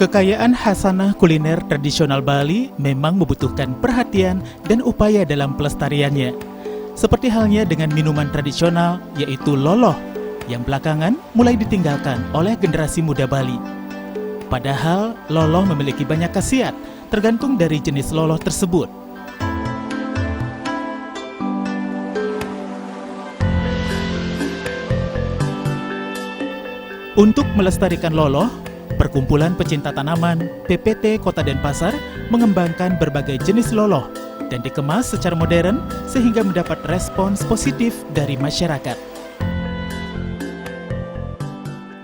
Kekayaan khasanah kuliner tradisional Bali memang membutuhkan perhatian dan upaya dalam pelestariannya. Seperti halnya dengan minuman tradisional, yaitu loloh, yang belakangan mulai ditinggalkan oleh generasi muda Bali. Padahal, loloh memiliki banyak khasiat, tergantung dari jenis loloh tersebut. Untuk melestarikan loloh, Perkumpulan Pecinta Tanaman PPT Kota Denpasar mengembangkan berbagai jenis loloh dan dikemas secara modern sehingga mendapat respons positif dari masyarakat.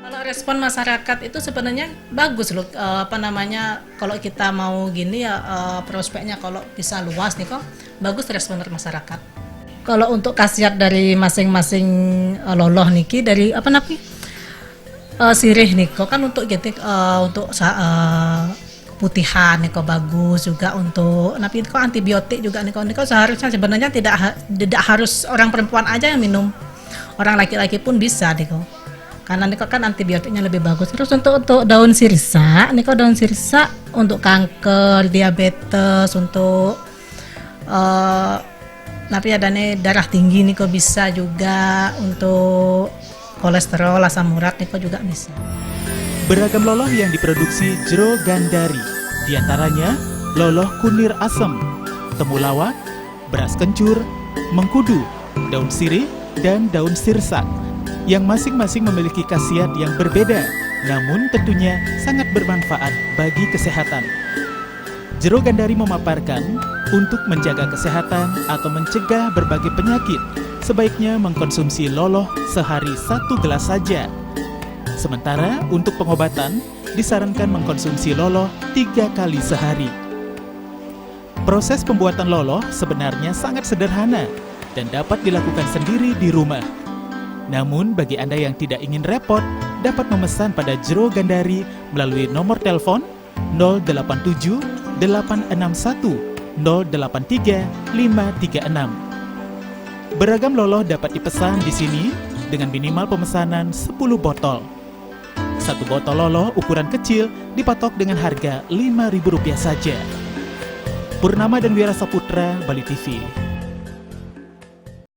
Kalau respon masyarakat itu sebenarnya bagus loh, kalau kita mau gini ya prospeknya kalau bisa luas nih kok, bagus respon dari masyarakat. Kalau untuk khasiat dari masing-masing loloh niki dari sirih niko kan untuk putihan niko bagus juga untuk niko antibiotik juga niko seharusnya sebenarnya tidak harus orang perempuan aja yang minum, orang laki-laki pun bisa niko karena niko kan antibiotiknya lebih bagus. Terus untuk daun sirsa untuk kanker, diabetes, untuk darah tinggi niko bisa juga, untuk kolesterol, asam urat niko juga bisa. Beragam loloh yang diproduksi Jero Gandari, diantaranya loloh kunir asem, temulawak, beras kencur, mengkudu, daun sirih, dan daun sirsak, yang masing-masing memiliki khasiat yang berbeda, namun tentunya sangat bermanfaat bagi kesehatan. Jero Gandari memaparkan, untuk menjaga kesehatan atau mencegah berbagai penyakit, sebaiknya mengkonsumsi loloh sehari 1 gelas saja. Sementara untuk pengobatan, disarankan mengkonsumsi loloh 3 kali sehari. Proses pembuatan loloh sebenarnya sangat sederhana dan dapat dilakukan sendiri di rumah. Namun bagi Anda yang tidak ingin repot, dapat memesan pada Jero Gandari melalui nomor telepon 087 861 083 536. Beragam loloh dapat dipesan di sini dengan minimal pemesanan 10 botol. 1 botol loloh ukuran kecil dipatok dengan harga Rp5.000 saja. Purnama dan Wira Saputra, Bali TV.